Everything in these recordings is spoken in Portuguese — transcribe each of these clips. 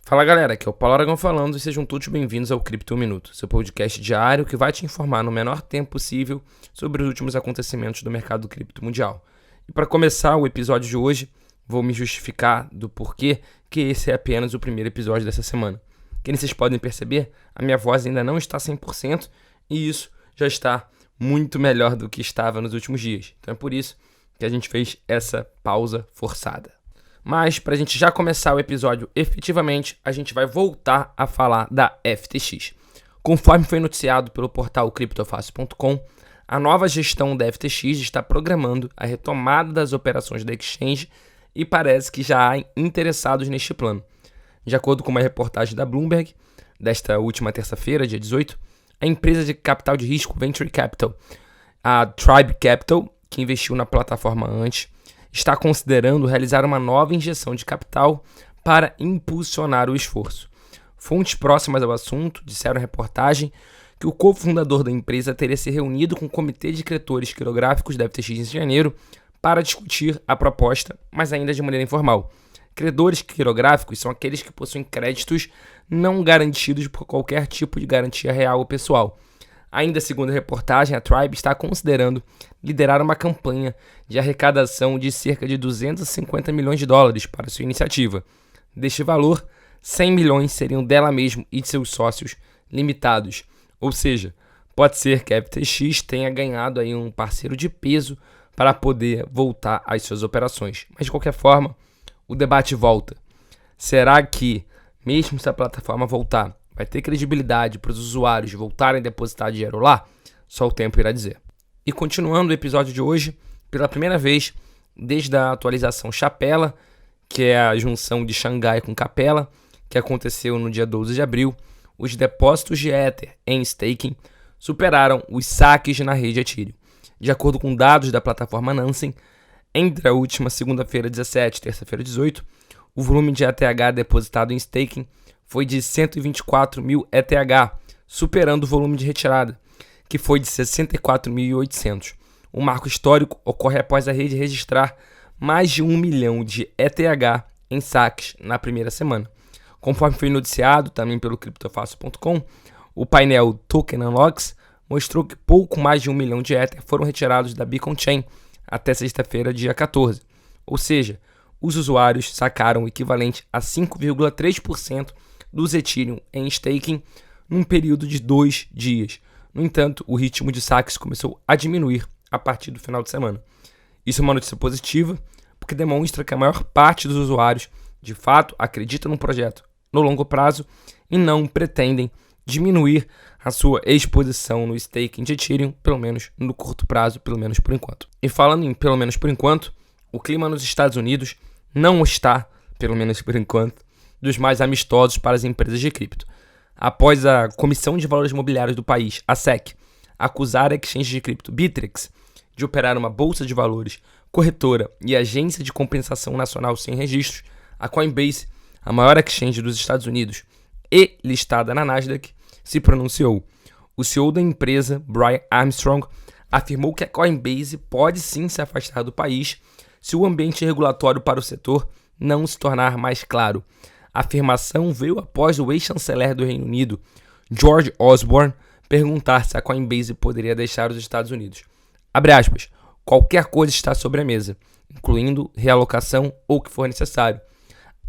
Fala galera, aqui é o Paulo Aragão falando e sejam todos bem-vindos ao Cripto 1 Minuto, seu podcast diário que vai te informar no menor tempo possível sobre os últimos acontecimentos do mercado cripto mundial. E para começar o episódio de hoje, vou me justificar do porquê que esse é apenas o primeiro episódio dessa semana. Como vocês podem perceber, a minha voz ainda não está 100% e isso já está muito melhor do que estava nos últimos dias. Então é por isso que a gente fez essa pausa forçada. Mas, para a gente já começar o episódio efetivamente, a gente vai voltar a falar da FTX. Conforme foi noticiado pelo portal criptofácil.com, a nova gestão da FTX está programando a retomada das operações da exchange e parece que já há interessados neste plano. De acordo com uma reportagem da Bloomberg, desta última terça-feira, dia 18, a empresa de capital de risco Venture Capital, a Tribe Capital, que investiu na plataforma antes, está considerando realizar uma nova injeção de capital para impulsionar o esforço. Fontes próximas ao assunto disseram à reportagem que o cofundador da empresa teria se reunido com o comitê de credores quirográficos da FTX em janeiro para discutir a proposta, mas ainda de maneira informal. Credores quirográficos são aqueles que possuem créditos não garantidos por qualquer tipo de garantia real ou pessoal. Ainda segundo a reportagem, a Tribe está considerando liderar uma campanha de arrecadação de cerca de 250 milhões de dólares para sua iniciativa. Deste valor, 100 milhões seriam dela mesma e de seus sócios limitados. Ou seja, pode ser que a FTX tenha ganhado aí um parceiro de peso para poder voltar às suas operações. Mas de qualquer forma, o debate volta. Será que, mesmo se a plataforma voltar, vai ter credibilidade para os usuários voltarem a depositar dinheiro lá? Só o tempo irá dizer. E continuando o episódio de hoje, pela primeira vez, desde a atualização Chapela, que é a junção de Xangai com Capela, que aconteceu no dia 12 de abril, os depósitos de Ether em staking superaram os saques na rede Ethereum. De acordo com dados da plataforma Nansen, entre a última segunda-feira 17 e terça-feira 18, o volume de ETH depositado em staking foi de 124 mil ETH, superando o volume de retirada, que foi de 64.800. O marco histórico ocorre após a rede registrar mais de 1 milhão de ETH em saques na primeira semana. Conforme foi noticiado também pelo criptofácil.com, o painel Token Unlocks mostrou que pouco mais de 1 milhão de Ether foram retirados da Beacon Chain até sexta-feira, dia 14. Ou seja, os usuários sacaram o equivalente a 5,3% dos Ethereum em staking num período de 2 dias. No entanto, o ritmo de saques começou a diminuir a partir do final de semana. Isso é uma notícia positiva, porque demonstra que a maior parte dos usuários de fato acredita no projeto no longo prazo e não pretendem diminuir a sua exposição no staking de Ethereum, pelo menos no curto prazo, pelo menos por enquanto. E falando em pelo menos por enquanto, o clima nos Estados Unidos não está, pelo menos por enquanto, dos mais amistosos para as empresas de cripto. Após a Comissão de Valores Imobiliários do país, a SEC, acusar a exchange de cripto Bittrex de operar uma bolsa de valores, corretora e agência de compensação nacional sem registros, a Coinbase, a maior exchange dos Estados Unidos e listada na Nasdaq, se pronunciou. O CEO da empresa, Brian Armstrong, afirmou que a Coinbase pode sim se afastar do país se o ambiente regulatório para o setor não se tornar mais claro. A afirmação veio após o ex-chanceler do Reino Unido, George Osborne, perguntar se a Coinbase poderia deixar os Estados Unidos. Abre aspas, qualquer coisa está sobre a mesa, incluindo realocação ou o que for necessário.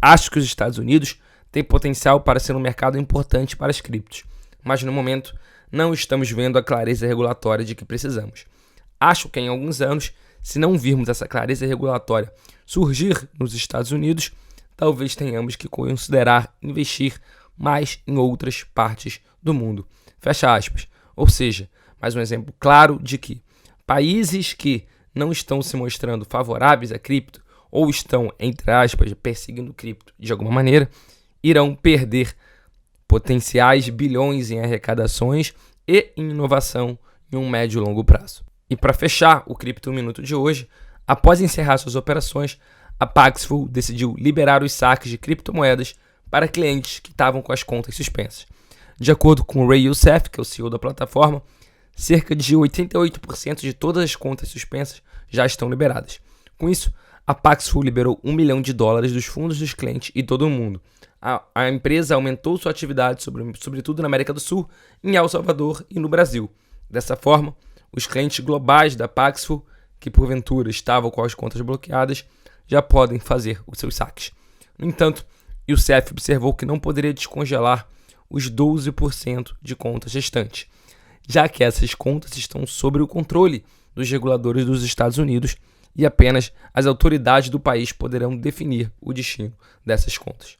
Acho que os Estados Unidos têm potencial para ser um mercado importante para as criptos, mas no momento não estamos vendo a clareza regulatória de que precisamos. Acho que em alguns anos, se não virmos essa clareza regulatória surgir nos Estados Unidos, talvez tenhamos que considerar investir mais em outras partes do mundo. Fecha aspas. Ou seja, mais um exemplo claro de que países que não estão se mostrando favoráveis a cripto ou estão, entre aspas, perseguindo cripto de alguma maneira, irão perder potenciais bilhões em arrecadações e em inovação em um médio e longo prazo. E para fechar o Cripto 1 Minuto de hoje, após encerrar suas operações, a Paxful decidiu liberar os saques de criptomoedas para clientes que estavam com as contas suspensas. De acordo com o Ray Youssef, que é o CEO da plataforma, cerca de 88% de todas as contas suspensas já estão liberadas. Com isso, A Paxful liberou $1 milhão dos fundos dos clientes e todo mundo. A empresa aumentou sua atividade, sobretudo na América do Sul, em El Salvador e no Brasil. Dessa forma, os clientes globais da Paxful, que porventura estavam com as contas bloqueadas, já podem fazer os seus saques. No entanto, o CEF observou que não poderia descongelar os 12% de contas restantes, já que essas contas estão sob o controle dos reguladores dos Estados Unidos e apenas as autoridades do país poderão definir o destino dessas contas.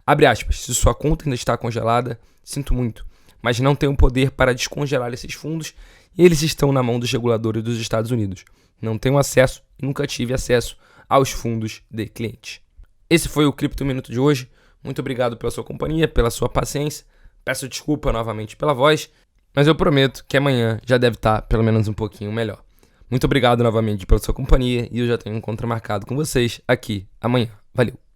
Abre aspas, se sua conta ainda está congelada, sinto muito, mas não tenho poder para descongelar esses fundos e eles estão na mão dos reguladores dos Estados Unidos. Não tenho acesso e nunca tive acesso aos fundos de clientes. Esse foi o Cripto Minuto de hoje. Muito obrigado pela sua companhia, pela sua paciência. Peço desculpa novamente pela voz, mas eu prometo que amanhã já deve estar pelo menos um pouquinho melhor. Muito obrigado novamente pela sua companhia e eu já tenho um encontro marcado com vocês aqui amanhã. Valeu!